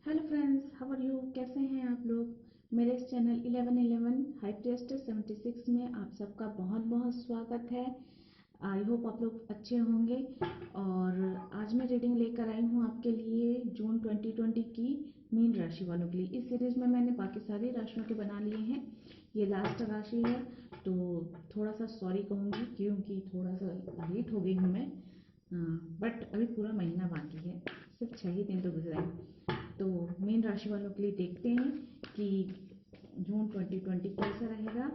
Hello friends, how are you? कैसे हैं आप लोग? मेरे इस चैनल 1111 हाई प्रिएस्टेस 76 में आप सबका बहुत बहुत स्वागत है। आई होप आप लोग अच्छे होंगे। और आज मैं रीडिंग लेकर आई हूँ आपके लिए जून 2020 की मीन राशि वालों के लिए। इस सीरीज में मैंने बाकी सारी राशियों के बना लिए हैं, ये लास्ट राशि है। तो थोड़ा सा सॉरी कहूँगी क्योंकि थोड़ा सा लेट हो गई हूँ मैं, बट अभी पूरा महीना बाकी है, सिर्फ 6 ही दिन तो गुजरे हैं। तो मीन राशि वालों के लिए देखते हैं कि जून 2020 कैसा रहेगा।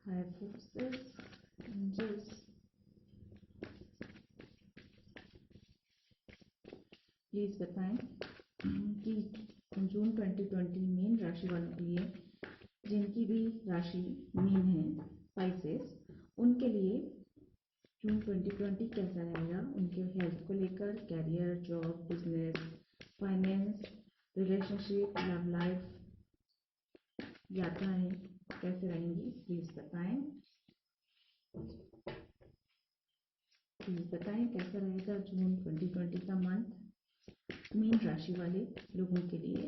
हाई फोर्सेस, एंजल्स, प्लीज बताएं कि जून 2020 मीन राशि वालों के लिए, जिनकी भी राशि मीन है, स्पाइसेस, उनके लिए जून 2020 कैसा रहेगा। उनके हेल्थ को लेकर, career, job, business, finance, relationship, love life, यात्राएं कैसे रहेंगी, प्लीज बताएं। प्लीज बताएं कैसा रहेगा जून 2020 का मंथ मीन राशि वाले लोगों के लिए।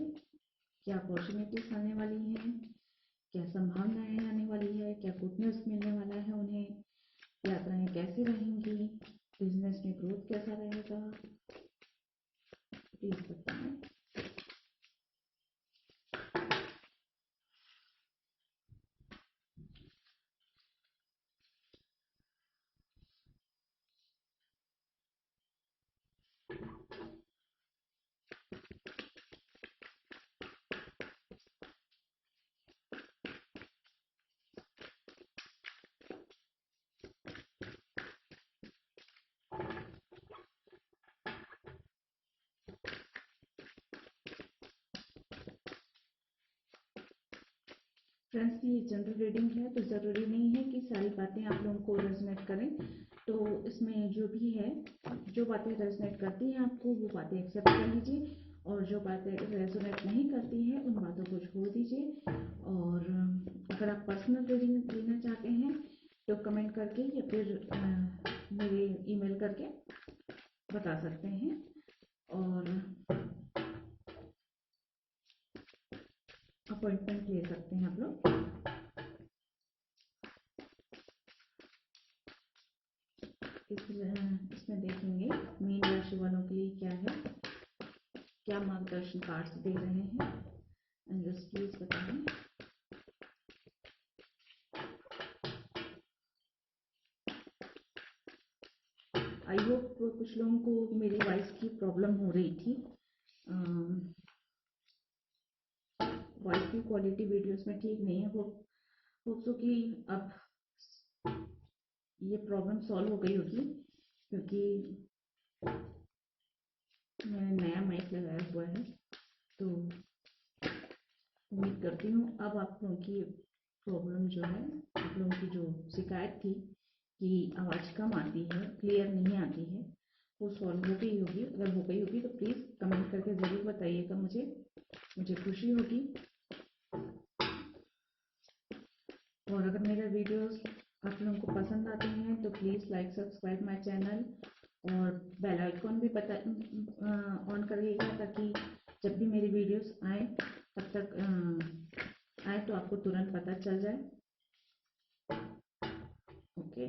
क्या अपॉर्चुनिटीज आने वाली हैं, क्या संभावनाएं आने वाली है, क्या गुड न्यूज मिलने वाला है उन्हें, यात्राएं कैसी रहेंगी, बिजनेस में ग्रोथ कैसा रहेगा, प्लीज बताएं। फ्रेंड्स, ये जनरल रीडिंग है तो ज़रूरी नहीं है कि सारी बातें आप लोगों को रेजोनेट करें। तो इसमें जो भी है, जो बातें रेजोनेट करती हैं आपको, वो बातें एक्सेप्ट कर लीजिए, और जो बातें रेजोनेट नहीं करती हैं उन बातों को छोड़ दीजिए। और अगर आप पर्सनल रीडिंग लेना चाहते हैं तो कमेंट करके या फिर मेरे ईमेल करके बता सकते हैं। और अपॉइंटमेंट ले सकते हैं आप लोग। इसमें देखेंगे मीन राशि वालों के लिए क्या है, क्या मार्गदर्शन कार्ड्स दे रहे हैं, एंजल्स प्लीज बताएं। आई होप कुछ लोगों को मेरी वॉइस की प्रॉब्लम हो रही थी। वॉइस की क्वालिटी वीडियोस में ठीक नहीं है। होप सो कि अब ये प्रॉब्लम सॉल्व हो गई होगी, क्योंकि मैंने नया माइक लगाया हुआ है। तो उम्मीद करती हूँ अब आप लोगों की प्रॉब्लम जो है, आप लोगों की जो शिकायत थी कि आवाज़ कम आती है, क्लियर नहीं आती है, वो सॉल्व हो गई होगी। अगर हो गई होगी तो प्लीज़ कमेंट करके ज़रूर बताइएगा, मुझे खुशी होगी। और अगर मेरा वीडियोस आप लोगों को पसंद आते हैं तो please like, subscribe my channel, और बेल आइकॉन भी ऑन करिएगा, ताकि जब भी मेरी वीडियोस आए तब तक आए तो आपको तुरंत पता चल जाए। Okay,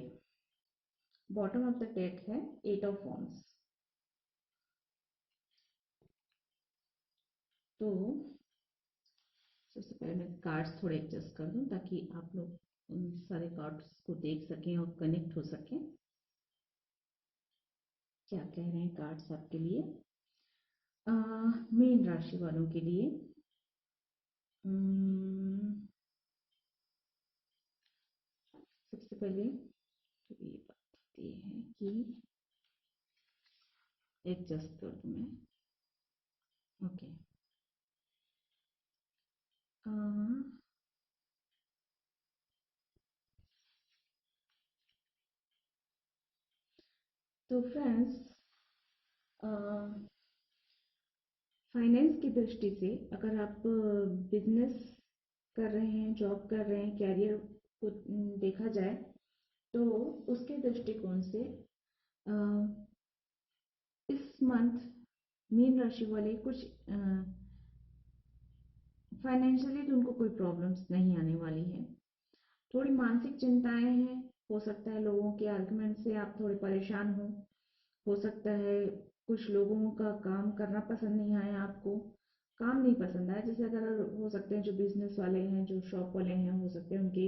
bottom of the deck है 8 ऑफ वॉन्ड्स। तो सबसे पहले मैं कार्ड्स थोड़े एडजस्ट कर दूं ताकि आप लोग उन सारे कार्ड्स को देख सकें और कनेक्ट हो सकें। क्या कह रहे हैं कार्ड्स आपके लिए, मीन राशि वालों के लिए। सबसे पहले तो ये बताती है कि एडजस्ट कर दूं मैं। ओके, तो फ्रेंड्स, फाइनेंस की दृष्टि से अगर आप बिजनेस कर रहे हैं, जॉब कर रहे हैं, कैरियर को देखा जाए तो उसके दृष्टिकोण से इस मंथ मीन राशि वाले कुछ फाइनेंशियली तो उनको कोई प्रॉब्लम्स नहीं आने वाली है। थोड़ी मानसिक चिंताएं हैं, हो सकता है लोगों के आर्गुमेंट से आप थोड़े परेशान हो सकता है कुछ लोगों का काम करना पसंद नहीं आया आपको, काम नहीं पसंद आया। जैसे अगर हो सकते हैं जो बिजनेस वाले हैं, जो शॉप वाले हैं, हो सकते हैं उनके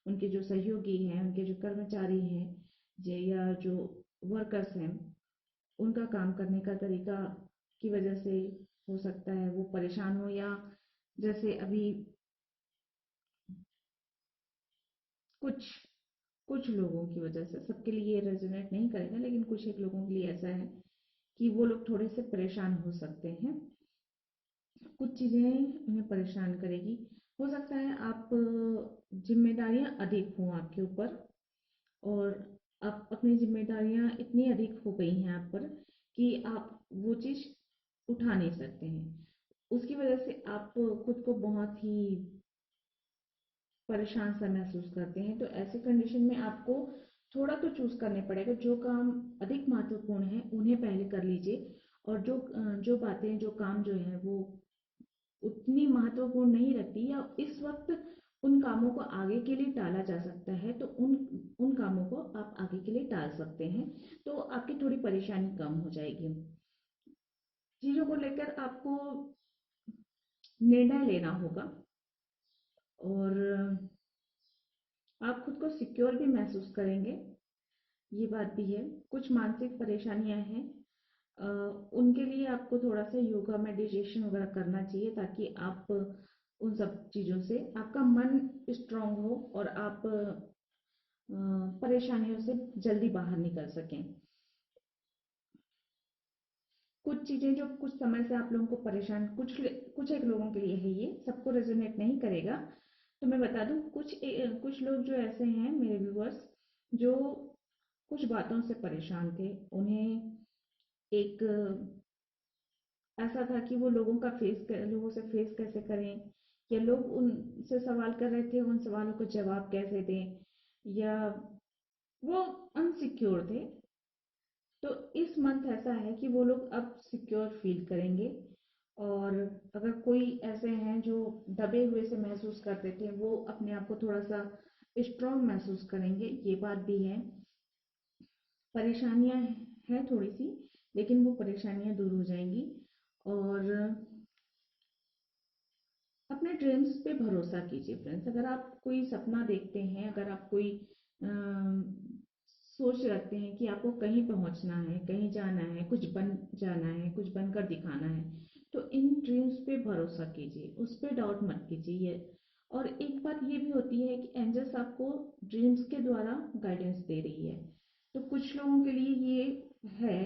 उनके जो सहयोगी हैं, उनके जो कर्मचारी हैं, या जो वर्कर्स हैं, उनका काम करने का तरीका की वजह से हो सकता है वो परेशान हो, या जैसे अभी कुछ कुछ लोगों की वजह से, सबके लिए रेजोनेट नहीं करेगा लेकिन कुछ एक लोगों के लिए ऐसा है कि वो लोग थोड़े से परेशान हो सकते हैं। कुछ चीजें उन्हें परेशान करेगी। हो सकता है आप जिम्मेदारियां अधिक हों आपके ऊपर, और आप अपनी जिम्मेदारियां इतनी अधिक हो गई हैं आप पर कि आप वो चीज उठा नहीं सकते हैं। उसकी वजह से आप खुद को बहुत ही परेशान सा महसूस करते हैं। तो ऐसी कंडीशन में आपको थोड़ा तो चूज करने पड़ेगा। जो काम अधिक महत्वपूर्ण है उन्हें पहले कर लीजिए, और जो बातें, जो काम जो है वो उतनी महत्वपूर्ण नहीं रखती, या इस वक्त उन कामों को आगे के लिए टाला जा सकता है, तो उन उन कामों को आप आगे के लिए टाल सकते हैं। तो आपकी थोड़ी परेशानी कम हो जाएगी। चीजों को लेकर आपको निर्णय लेना होगा, और आप खुद को सिक्योर भी महसूस करेंगे, ये बात भी है। कुछ मानसिक परेशानियां हैं, अ, उनके लिए आपको थोड़ा सा योगा मेडिटेशन वगैरह करना चाहिए, ताकि आप उन सब चीजों से आपका मन स्ट्रांग हो और आप परेशानियों से जल्दी बाहर निकल सकें। कुछ चीजें जो कुछ समय से आप लोगों को परेशान, कुछ एक लोगों के लिए है, ये सबको रेजोनेट नहीं करेगा। तो मैं बता दूं, कुछ लोग जो ऐसे हैं मेरे व्यूअर्स, जो कुछ बातों से परेशान थे, उन्हें एक ऐसा था कि वो लोगों से फेस कैसे करें, या लोग उनसे सवाल कर रहे थे, उन सवालों को जवाब कैसे दें, या वो अनसिक्योर थे। तो इस मंथ ऐसा है कि वो लोग अब सिक्योर फील करेंगे। और अगर कोई ऐसे हैं जो दबे हुए से महसूस करते थे, वो अपने आप को थोड़ा सा स्ट्रांग महसूस करेंगे, ये बात भी है। परेशानियां हैं थोड़ी सी, लेकिन वो परेशानियां दूर हो जाएंगी। और अपने ड्रीम्स पे भरोसा कीजिए फ्रेंड्स। अगर आप कोई सपना देखते हैं, अगर आप कोई सोच रखते हैं कि आपको कहीं पहुंचना है, कहीं जाना है, कुछ बन जाना है, कुछ बनकर दिखाना है, तो इन ड्रीम्स पे भरोसा कीजिए, उस पे डाउट मत कीजिए। और एक बात ये भी होती है कि एंजल्स आपको ड्रीम्स के द्वारा गाइडेंस दे रही है। तो कुछ लोगों के लिए ये है,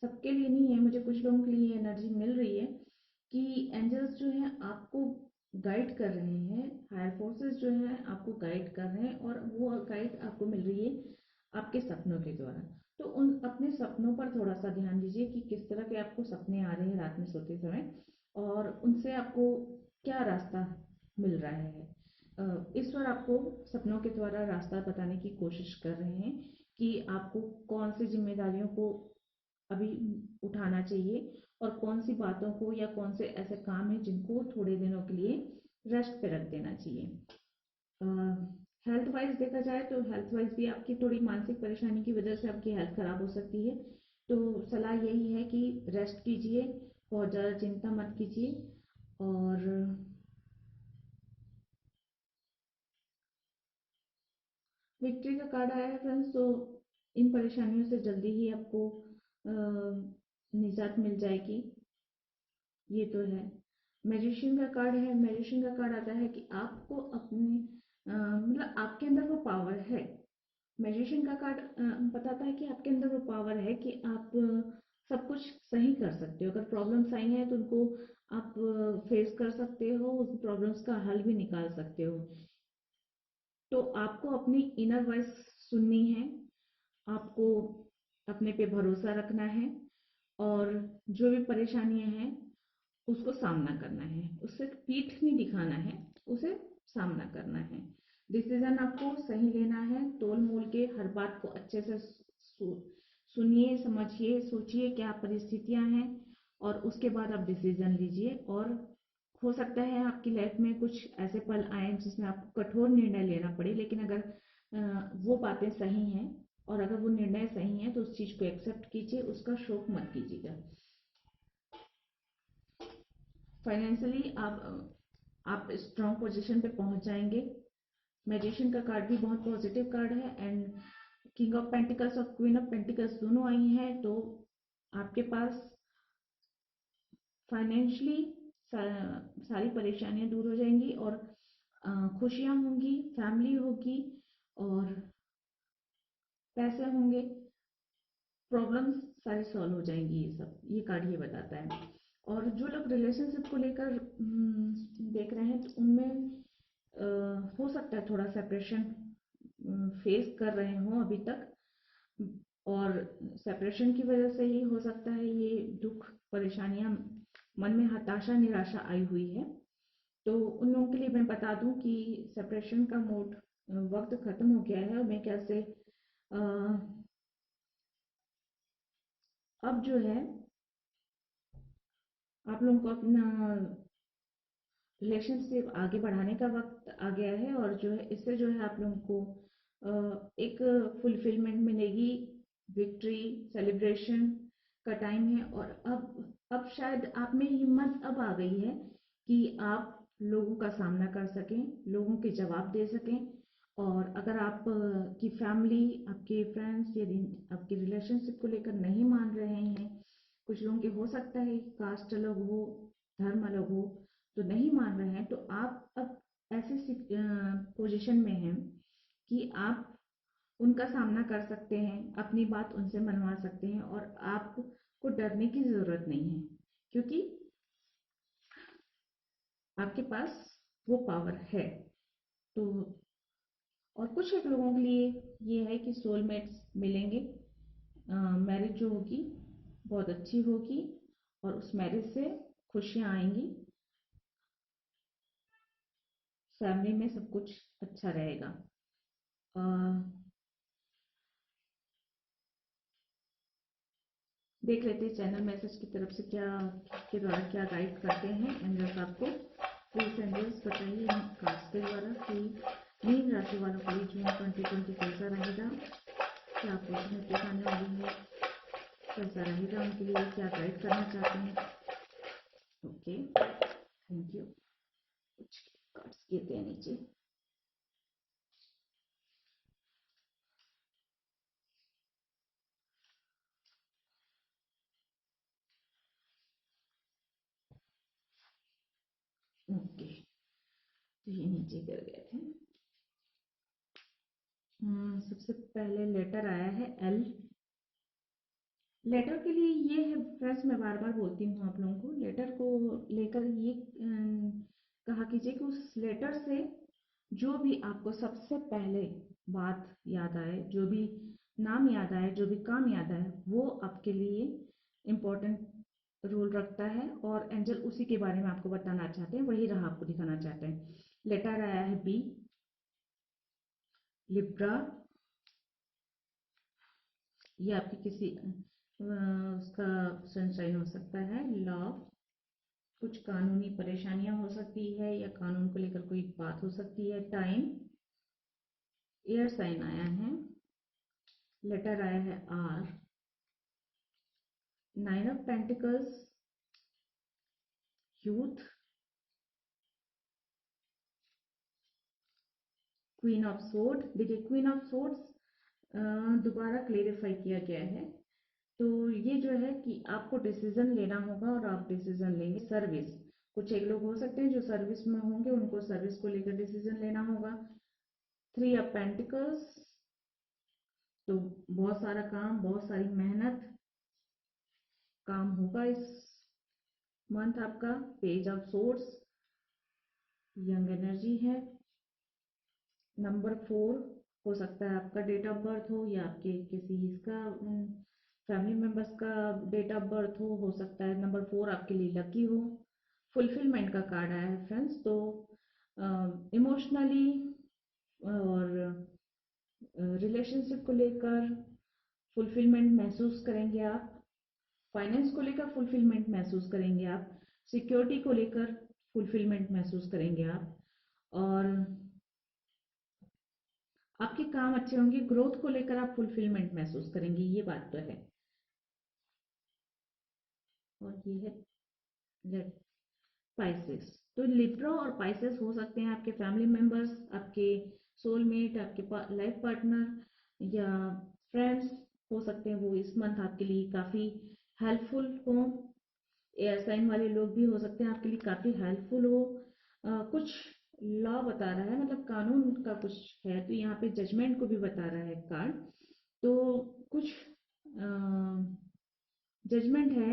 सबके लिए नहीं है, मुझे कुछ लोगों के लिए एनर्जी मिल रही है कि एंजल्स जो है आपको गाइड कर रहे हैं, हायर फोर्सेस जो है आपको गाइड कर रहे हैं, और वो गाइड आपको मिल रही है आपके सपनों के द्वारा। तो उन अपने सपनों पर थोड़ा सा ध्यान दीजिए कि किस तरह के आपको सपने आ रहे हैं रात में सोते समय, और उनसे आपको क्या रास्ता मिल रहा है। ईश्वर आपको सपनों के द्वारा रास्ता बताने की कोशिश कर रहे हैं कि आपको कौन सी जिम्मेदारियों को अभी उठाना चाहिए, और कौन सी बातों को, या कौन से ऐसे काम है जिनको थोड़े दिनों के लिए रेस्ट पे रख देना चाहिए। हेल्थ वाइज देखा जाए तो हेल्थ वाइज भी आपकी थोड़ी मानसिक परेशानी की वजह से आपकी हेल्थ खराब हो सकती है। तो सलाह यही है कि रेस्ट कीजिए, बहुत ज़्यादा चिंता मत कीजिए। और विक्ट्री का कार्ड आया है फ्रेंड्स, तो इन परेशानियों से जल्दी ही आपको निजात मिल जाएगी, ये तो है। मैजिशियन का कार्ड है। मैजिशियन का कार्ड आता है कि आपको अपने मतलब आपके अंदर वो पावर है। मैजिशियन का कार्ड बताता है कि आपके अंदर वो पावर है कि आप सब कुछ सही कर सकते हो। अगर प्रॉब्लम्स आई हैं तो उनको आप फेस कर सकते हो, उस प्रॉब्लम्स का हल भी निकाल सकते हो। तो आपको अपनी इनर वॉइस सुननी है, आपको अपने पे भरोसा रखना है, और जो भी परेशानियां हैं उसको सामना करना है, उससे पीठ नहीं दिखाना है, उसे सामना करना है। डिसीजन आपको सही लेना है, तोल मोल के हर बात को अच्छे से सुनिए, समझिए, सोचिए क्या परिस्थितियां हैं और उसके बाद आप डिसीजन लीजिए। और हो सकता है आपकी लाइफ में कुछ ऐसे पल आए जिसमें आपको कठोर निर्णय लेना पड़े, लेकिन अगर वो बातें सही हैं और अगर वो निर्णय सही है तो उस चीज को एक्सेप्ट कीजिए, उसका शोक मत कीजिएगा। फाइनेंशियली आप स्ट्रॉन्ग पोजीशन पे पहुंच जाएंगे। मैजिशियन का कार्ड भी बहुत पॉजिटिव कार्ड है एंड किंग ऑफ पेंटिकल्स और क्वीन ऑफ पेंटिकल्स दोनों आई हैं, तो आपके पास फाइनेंशियली सारी परेशानियां दूर हो जाएंगी और खुशियां होंगी, फैमिली होगी और पैसे होंगे, प्रॉब्लम्स सारी सॉल्व हो जाएंगी। ये सब ये कार्ड ये बताता है। और जो लोग रिलेशनशिप को लेकर देख रहे हैं तो उनमें हो सकता है थोड़ा सेपरेशन फेस कर रहे हो अभी तक, और सेपरेशन की वजह से ही हो सकता है ये दुख, परेशानियां, मन में हताशा, निराशा आई हुई है। तो उन लोगों के लिए मैं बता दूं कि सेपरेशन का मोड वक्त खत्म हो गया है और मैं कैसे अब जो है आप लोगों को अपना रिलेशनशिप आगे बढ़ाने का वक्त आ गया है और जो है इससे जो है आप लोगों को एक फुलफिलमेंट मिलेगी, विक्ट्री, सेलिब्रेशन का टाइम है। और अब शायद आप में हिम्मत अब आ गई है कि आप लोगों का सामना कर सकें, लोगों के जवाब दे सकें। और अगर आप की फैमिली, आपके फ्रेंड्स यदि आपके रिलेशनशिप को लेकर नहीं मान रहे हैं, कुछ लोगों के हो सकता है कास्ट अलग हो, धर्म अलग हो, तो नहीं मान रहे हैं, तो आप अब ऐसी पोजीशन में हैं कि आप उनका सामना कर सकते हैं, अपनी बात उनसे मनवा सकते हैं और आपको डरने की जरूरत नहीं है, क्योंकि आपके पास वो पावर है। तो और कुछ एक लोगों के लिए ये है कि सोलमेट्स मिलेंगे, मैरिज जो होगी बहुत अच्छी होगी और उस मैरिज से खुशियां आएंगी, फैमिली में सब कुछ अच्छा रहेगा। अ, देख लेते हैं चैनल मैसेज की तरफ से क्या, के द्वारा क्या गाइड करते हैं एंजल्स आपको। प्लीज एंजल्स बताइए इन कार्ड्स के द्वारा कि मीन राशि वालों के लिए जून 2020 कैसा रहेगा, क्या अपॉर्चुनिटी आने वाली है, कैसा रहेगा उनके लिए, क्या गाइड करना चाहते हैं। Okay, thank you. कुछ कार्ड्स गिरते हैं नीचे। ओके, तो ये नीचे गिर गए थे। सबसे पहले लेटर आया है एल। लेटर के लिए ये है फ्रेंड्स, मैं बार बार बोलती हूँ आप लोगों को, लेटर को लेकर ये कहा कीजिए कि उस लेटर से जो भी आपको सबसे पहले बात याद आए, जो भी नाम याद आए, जो भी काम याद आए, वो आपके लिए इम्पोर्टेंट रोल रखता है और एंजल उसी के बारे में आपको बताना चाहते हैं, वही राह आपको दिखाना चाहते हैं। लेटर आया है बी, लिब्रा। ये आपकी किसी उसका सनशाइन हो सकता है। लव, कुछ कानूनी परेशानियां हो सकती है या कानून को लेकर कोई बात हो सकती है। टाइम, एयर साइन आया है। लेटर आया है R, nine of pentacles, youth, queen of sword. देखिए क्वीन ऑफ सोर्ड्स दोबारा क्लेरिफाई किया गया है, तो ये जो है कि आपको डिसीजन लेना होगा और आप डिसीजन लेंगे। सर्विस, कुछ एक लोग हो सकते हैं जो सर्विस में होंगे, उनको सर्विस को लेकर डिसीजन लेना होगा। थ्री ऑफ पेंटिकल्स, तो बहुत सारा काम, बहुत सारी मेहनत, काम होगा इस मंथ आपका। Page of source, young energy है। नंबर 4, हो सकता है आपका डेट ऑफ बर्थ हो या आपके किसी इसका फैमिली मेंबर्स का डेट ऑफ बर्थ हो सकता है नंबर 4 आपके लिए लकी हो। फुलफिलमेंट का कार्ड आया है फ्रेंड्स, तो इमोशनली और रिलेशनशिप को लेकर फुलफिलमेंट महसूस करेंगे आप, फाइनेंस को लेकर फुलफिलमेंट महसूस करेंगे आप, सिक्योरिटी को लेकर फुलफिलमेंट महसूस करेंगे आप, और आपके काम अच्छे होंगे, ग्रोथ को लेकर आप फुलफिलमेंट महसूस करेंगे, ये बात तो है। और ये है रेड पाइसेस। तो लिब्रा और पाइसेस हो सकते हैं आपके फैमिली मेंबर्स, आपके सोलमेट, आपके लाइफ पार्टनर या फ्रेंड्स हो सकते हैं। वो इस मंथ आपके लिए काफी हेल्पफुल हो। एयर साइन वाले लोग भी हो सकते हैं आपके लिए काफी हेल्पफुल हो। कुछ लॉ बता रहा है, मतलब कानून का कुछ है, तो यहाँ पे जजमेंट को भी बता रहा है कार्ड। तो कुछ जजमेंट है।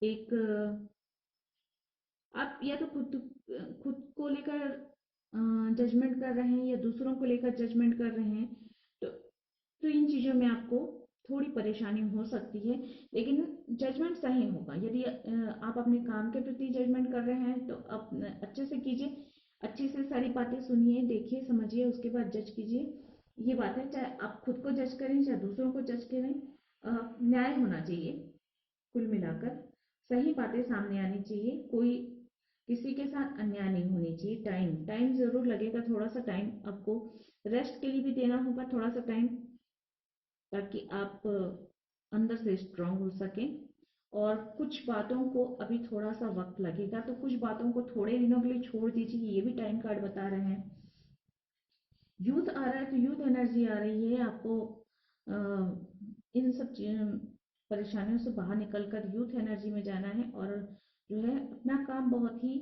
एक आप या तो खुद को लेकर जजमेंट कर रहे हैं या दूसरों को लेकर जजमेंट कर रहे हैं। तो इन चीजों में आपको थोड़ी परेशानी हो सकती है, लेकिन जजमेंट सही होगा। यदि आप अपने काम के प्रति जजमेंट कर रहे हैं तो आप अच्छे से कीजिए, अच्छे से सारी बातें सुनिए, देखिए, समझिए, उसके बाद जज कीजिए। ये बात है, चाहे आप खुद को जज करें चाहे दूसरों को जज करें, न्याय होना चाहिए। कुल मिलाकर सही बातें सामने आनी चाहिए, कोई किसी के साथ अन्याय नहीं होनी चाहिए। टाइम टाइम जरूर लगेगा, थोड़ा सा टाइम आपको रेस्ट के लिए भी देना होगा, थोड़ा सा टाइम, ताकि आप अंदर से स्ट्रांग हो सकें। और कुछ बातों को अभी थोड़ा सा वक्त लगेगा, तो कुछ बातों को थोड़े दिनों के लिए छोड़ दीजिए, ये भी टाइम कार्ड बता रहे हैं। यूथ आ रहा है, तो यूथ एनर्जी आ रही है आपको। इन सब परेशानियों से बाहर निकलकर यूथ एनर्जी में जाना है, और जो है अपना काम बहुत ही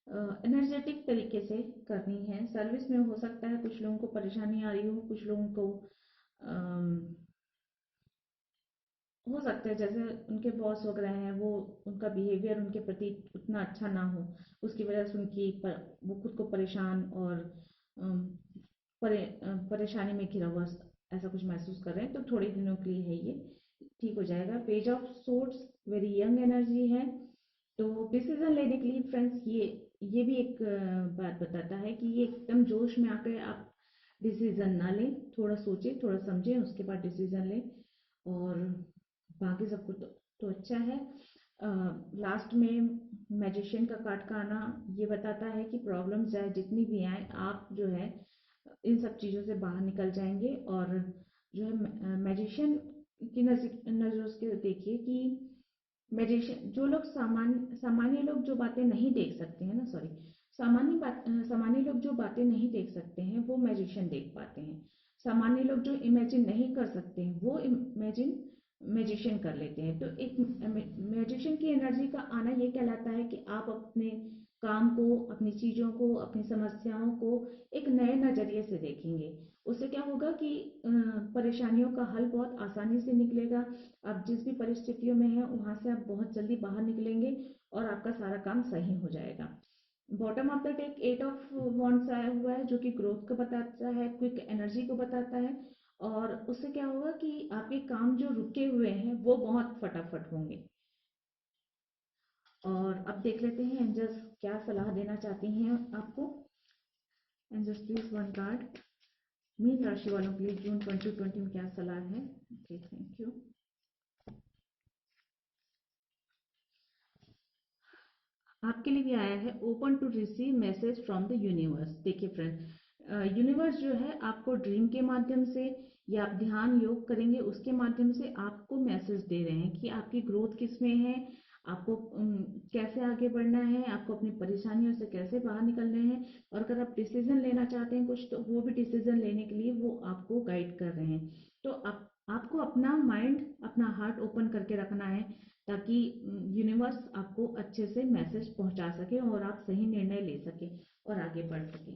एनर्जेटिक तरीके से करनी है। सर्विस में हो सकता है कुछ लोगों को परेशानी आ रही हो, कुछ लोगों को हो सकता है जैसे उनके बॉस वगैरह हैं, वो उनका बिहेवियर उनके प्रति उतना अच्छा ना हो, उसकी वजह से वो खुद को परेशान और परेशानी में घिरा हुआ ऐसा कुछ महसूस कर रहे हैं। तो थोड़े दिनों के लिए है, ये ठीक हो जाएगा। Page of swords very young energy है। तो डिसीजन लेने के लिए फ्रेंड्स, ये भी एक बात बताता है कि ये एकदम जोश में आकर आप डिसीजन ना लें, थोड़ा सोचें, थोड़ा समझें, उसके बाद डिसीजन लें। और बाकी सब कुछ तो अच्छा है। लास्ट में मैजिशियन का कार्ड का आना ये बताता है कि प्रॉब्लम्स चाहे जितनी भी आए, आप जो है इन सब चीजों से बाहर निकल जाएंगे। और जो है मैजिशियन की नजरों से देखिए कि मैजिशियन जो लोग सामान्य लोग जो बातें नहीं देख सकते हैं ना, सॉरी, सामान्य लोग जो बातें नहीं देख सकते हैं वो मैजिशियन देख पाते हैं। सामान्य लोग जो इमेजिन नहीं कर सकते हैं वो इमेजिन मैजिशियन कर लेते हैं। तो एक मैजिशियन की एनर्जी का आना ये कहलाता है कि आप अपने काम को, अपनी चीजों को, अपनी समस्याओं को एक नए नजरिए से देखेंगे। उससे क्या होगा कि परेशानियों का हल बहुत आसानी से निकलेगा। आप जिस भी परिस्थितियों में हैं वहां से आप बहुत जल्दी बाहर निकलेंगे और आपका सारा काम सही हो जाएगा। Bottom of the deck 8 of wands आया हुआ है, जो कि ग्रोथ को बताता है, क्विक एनर्जी को बताता है। और उससे क्या होगा कि आपके काम जो रुके हुए हैं वो बहुत फटाफट होंगे। और अब देख लेते हैं एंजल्स क्या सलाह देना चाहती हैं आपको। एंजल्स प्लीज वन कार्ड मीन राशि वालों के लिए जून 2020 में क्या सलाह है। Okay, thank you. आपके लिए भी आया है open to receive message from the universe. देखिए फ्रेंड, यूनिवर्स जो है आपको ड्रीम के माध्यम से या आप ध्यान योग करेंगे उसके माध्यम से आपको मैसेज दे रहे हैं कि आपकी ग्रोथ किस में है, आपको कैसे आगे बढ़ना है, आपको अपनी परेशानियों से कैसे बाहर निकलना है। और अगर आप डिसीजन लेना चाहते हैं कुछ, तो वो भी डिसीजन लेने के लिए वो आपको गाइड कर रहे हैं। तो आपको अपना माइंड, अपना हार्ट ओपन करके रखना है, ताकि यूनिवर्स आपको अच्छे से मैसेज पहुंचा सके और आप सही निर्णय ले सके और आगे बढ़ सके।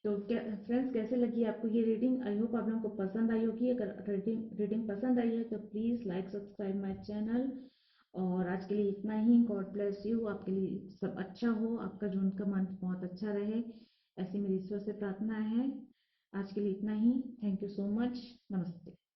तो क्या फ्रेंड्स, कैसे लगी आपको ये रीडिंग? आई होप आप लोगों को पसंद आई होगी। अगर रीडिंग पसंद आई है तो please like subscribe my channel. और आज के लिए इतना ही। God bless you. आपके लिए सब अच्छा हो, आपका जून का मंथ बहुत अच्छा रहे, ऐसी मेरी ईश्वर से प्रार्थना है। आज के लिए इतना ही। Thank you so much. नमस्ते।